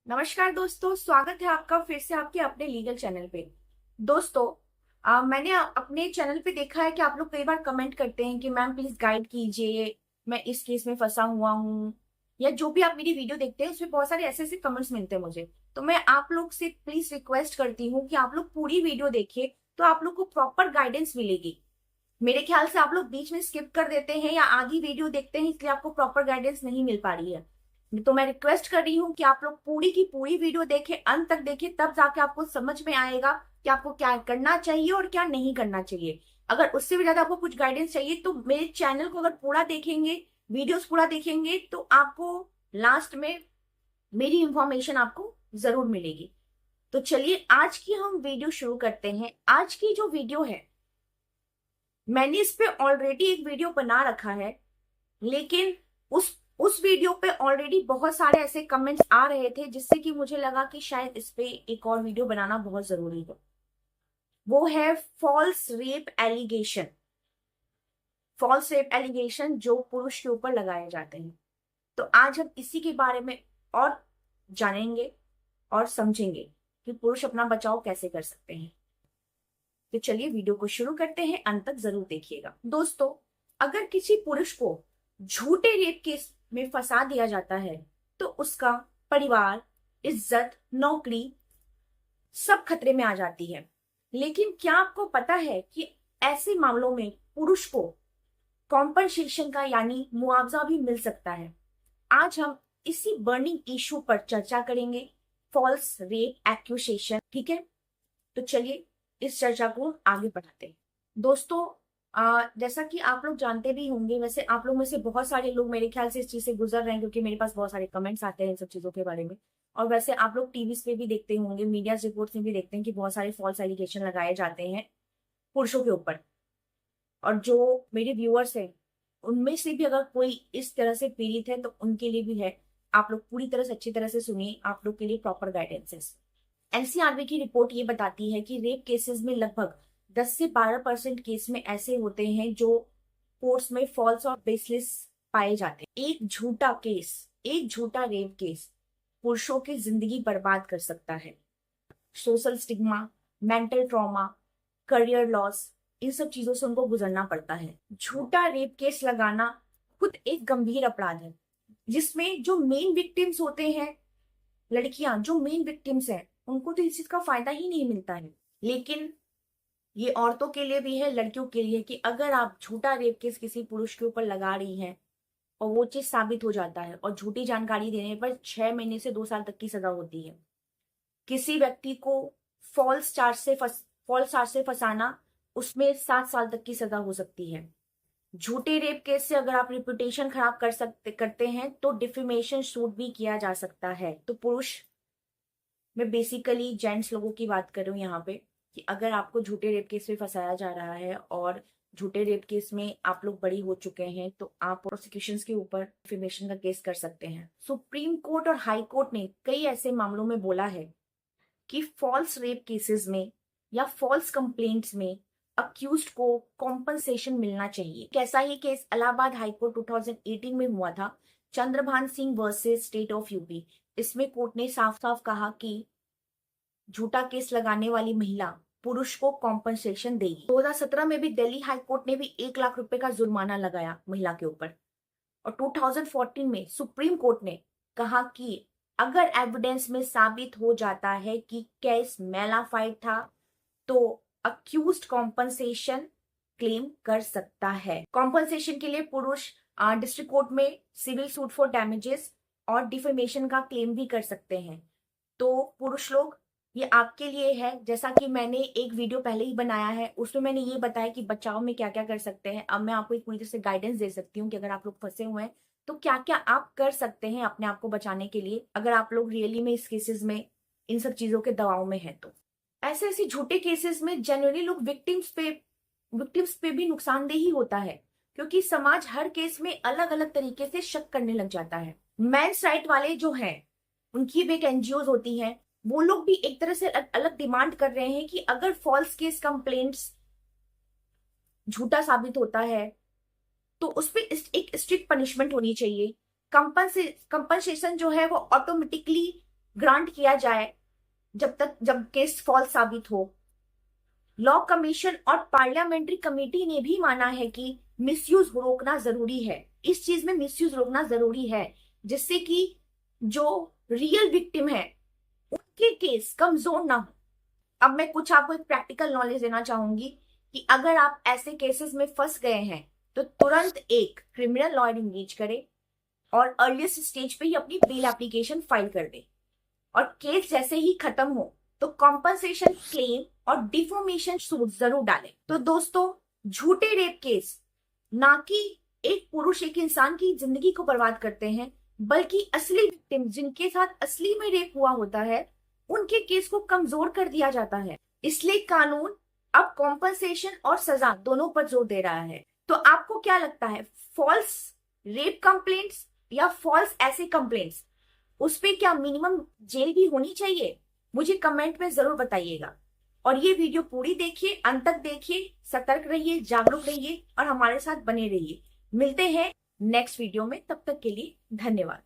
नमस्कार दोस्तों, स्वागत है आपका फिर से आपके अपने लीगल चैनल पे। दोस्तों, मैंने अपने चैनल पे देखा है कि आप लोग कई बार कमेंट करते हैं कि मैम प्लीज गाइड कीजिए, मैं इस केस में फंसा हुआ हूँ, या जो भी आप मेरी वीडियो देखते हैं उसमें बहुत सारे ऐसे ऐसे कमेंट्स मिलते हैं मुझे। तो मैं आप लोग से प्लीज रिक्वेस्ट करती हूँ कि आप लोग पूरी वीडियो देखिए, तो आप लोग को प्रॉपर गाइडेंस मिलेगी। मेरे ख्याल से आप लोग बीच में स्किप कर देते हैं या आधी वीडियो देखते हैं, इसलिए आपको प्रॉपर गाइडेंस नहीं मिल पा रही है। तो मैं रिक्वेस्ट कर रही हूँ कि आप लोग पूरी की पूरी वीडियो देखें, अंत तक देखें, तब जाके आपको समझ में आएगा कि आपको क्या करना चाहिए और क्या नहीं करना चाहिए। अगर उससे भी ज्यादा आपको कुछ गाइडेंस चाहिए तो मेरे चैनल को अगर पूरा देखेंगे, वीडियोस पूरा देखेंगे, तो आपको लास्ट में मेरी इंफॉर्मेशन आपको जरूर मिलेगी। तो चलिए आज की हम वीडियो शुरू करते हैं। आज की जो वीडियो है, मैंने इस पे ऑलरेडी एक वीडियो बना रखा है, लेकिन उस वीडियो पे ऑलरेडी बहुत सारे ऐसे कमेंट्स आ रहे थे जिससे कि मुझे लगा कि शायद इस पे एक और वीडियो बनाना बहुत जरूरी है। वो है false rape allegation. False rape allegation जो पुरुष के ऊपर लगाए जाते हैं। तो आज हम इसी के बारे में और जानेंगे और समझेंगे कि पुरुष अपना बचाव कैसे कर सकते हैं। तो चलिए वीडियो को शुरू करते हैं, अंत तक जरूर देखिएगा। दोस्तों, अगर किसी पुरुष को झूठे रेप केस में फंसा दिया जाता है तो उसका परिवार, इज्जत, नौकरी सब खतरे में आ जाती है। लेकिन क्या आपको पता है कि ऐसे मामलों में पुरुष को कॉम्पनसेशन का यानी मुआवजा भी मिल सकता है। आज हम इसी बर्निंग इशू पर चर्चा करेंगे, फॉल्स रेप एक्यूसेशन। ठीक है, तो चलिए इस चर्चा को आगे बढ़ाते हैं। दोस्तों, जैसा कि आप लोग जानते भी होंगे, वैसे आप लोग में से बहुत सारे लोग मेरे ख्याल से इस चीज से गुजर रहे हैं, क्योंकि मेरे पास बहुत सारे कमेंट्स आते हैं इन सब चीजों के बारे में। और वैसे आप लोग टीवी पे भी देखते होंगे, मीडिया रिपोर्ट्स में भी देखते हैं कि बहुत सारे फॉल्स एलिगेशन लगाए जाते हैं पुरुषों के ऊपर। और जो मेरे व्यूअर्स हैं उनमें से भी अगर कोई इस तरह से पीड़ित है तो उनके लिए भी है। आप लोग पूरी तरह से अच्छी तरह से सुनिए, आप लोग के लिए प्रॉपर गाइडेंस है। एनसीआरबी की रिपोर्ट ये बताती है कि रेप केसेस में लगभग 10 से 12% केस में ऐसे होते हैं जो कोर्ट्स में फॉल्स और बेसलेस पाए जाते हैं। एक झूठा रेप केस पुरुषों की जिंदगी बर्बाद कर सकता है। Social stigma, mental trauma, career loss, इन सब चीजों से उनको गुजरना पड़ता है। झूठा रेप केस लगाना खुद एक गंभीर अपराध है, जिसमें जो मेन विक्टिम्स होते हैं, लड़कियां जो मेन विक्टिम्स हैं, उनको तो इस चीज का फायदा ही नहीं मिलता है। लेकिन ये औरतों के लिए भी है, लड़कियों के लिए, कि अगर आप झूठा रेप केस किसी पुरुष के ऊपर लगा रही हैं और वो चीज साबित हो जाता है और झूठी जानकारी देने पर 6 महीने से 2 साल तक की सजा होती है। किसी व्यक्ति को फॉल्स चार्ज से फंसाना, उसमें 7 साल तक की सजा हो सकती है। झूठे रेप केस से अगर आप रिपुटेशन खराब करते हैं तो डिफेमेशन सूट भी किया जा सकता है। तो पुरुष, मैं बेसिकली जेंट्स लोगों की बात कर रही हूँ यहाँ पे, कि अगर आपको झूठे रेप केस में फंसाया जा रहा है और झूठे रेप केस में आप लोग बरी हो चुके हैं, तो आप प्रोसिक्यूशंस के ऊपर डिफेमेशन का केस कर सकते हैं। सुप्रीम कोर्ट और हाई कोर्ट ने कई ऐसे मामलों में बोला है कि फॉल्स रेप केसेस में या फॉल्स कंप्लेंट्स में अक्यूज्ड को कॉम्पनसेशन मिलना चाहिए। कैसा ही केस इलाहाबाद हाईकोर्ट 2018 में हुआ था, Chandrabhan Singh versus state of UP. इसमें कोर्ट ने साफ साफ कहा कि झूठा केस लगाने वाली महिला पुरुष को कॉम्पनसेशन देगी। 2017 में भी दिल्ली हाई कोर्ट ने भी 1 लाख रुपए का जुर्माना लगाया महिला के ऊपर। और 2014 में सुप्रीम कोर्ट ने कहा कि अगर एविडेंस में साबित हो जाता है कि केस मेलाफाइड था तो अक्यूज्ड कॉम्पनसेशन क्लेम कर सकता है। कॉम्पनसेशन के लिए पुरुष डिस्ट्रिक्ट कोर्ट में सिविल सूट फॉर डैमेजेस और डिफेमेशन का क्लेम भी कर सकते हैं। तो पुरुष लोग, ये आपके लिए है। जैसा कि मैंने एक वीडियो पहले ही बनाया है, उसमें मैंने ये बताया कि बचाव में क्या क्या कर सकते हैं। अब मैं आपको एक पूरी तरह से गाइडेंस दे सकती हूँ कि अगर आप लोग फंसे हुए हैं तो क्या क्या आप कर सकते हैं अपने आप को बचाने के लिए, अगर आप लोग रियली में इस केसेस में इन सब चीजों के दबाव में है। तो ऐसे ऐसे झूठे केसेस में जनरली लोग विक्टिम्स पे भी नुकसानदेही होता है, क्योंकि समाज हर केस में अलग अलग तरीके से शक करने लग जाता है। मेंस राइट वाले जो हैं, उनकी भी एक एनजीओ होती हैं, वो लोग भी एक तरह से अलग डिमांड कर रहे हैं कि अगर फॉल्स केस कंप्लेंट्स झूठा साबित होता है तो उस पर एक स्ट्रिक्ट पनिशमेंट होनी चाहिए। कंपनसेशन जो है वो ऑटोमेटिकली ग्रांट किया जाए जब केस फॉल्स साबित हो। लॉ कमीशन और पार्लियामेंट्री कमेटी ने भी माना है कि मिसयूज रोकना जरूरी है, इस चीज में मिसयूज रोकना जरूरी है, जिससे कि जो रियल विक्टिम है उनके केस कमजोर ना हो। अब मैं कुछ आपको एक प्रैक्टिकल नॉलेज देना चाहूंगी कि अगर आप ऐसे केसेस में फंस गए हैं तो तुरंत एक क्रिमिनल लॉयर इंगेज करें और अर्लीस्ट स्टेज पे ही अपनी बेल एप्लीकेशन फाइल कर दे, और केस जैसे ही खत्म हो तो कॉम्पनसेशन क्लेम और डिफॉर्मेशन सूट जरूर डालें। तो दोस्तों, झूठे रेप केस ना कि एक पुरुष एक इंसान की जिंदगी को बर्बाद करते हैं, बल्कि असली विक्टिम जिनके साथ असली में रेप हुआ होता है उनके केस को कमजोर कर दिया जाता है। इसलिए कानून अब कॉम्पनसेशन और सजा दोनों पर जोर दे रहा है। तो आपको क्या लगता है, फॉल्स रेप कंप्लेंट्स या फॉल्स ऐसे कंप्लेंट्स, उस पे क्या मिनिमम जेल भी होनी चाहिए? मुझे कमेंट में जरूर बताइएगा। और ये वीडियो पूरी देखिए, अंत तक देखिए, सतर्क रहिए, जागरूक रहिए और हमारे साथ बने रहिए। मिलते हैं नेक्स्ट वीडियो में, तब तक के लिए धन्यवाद।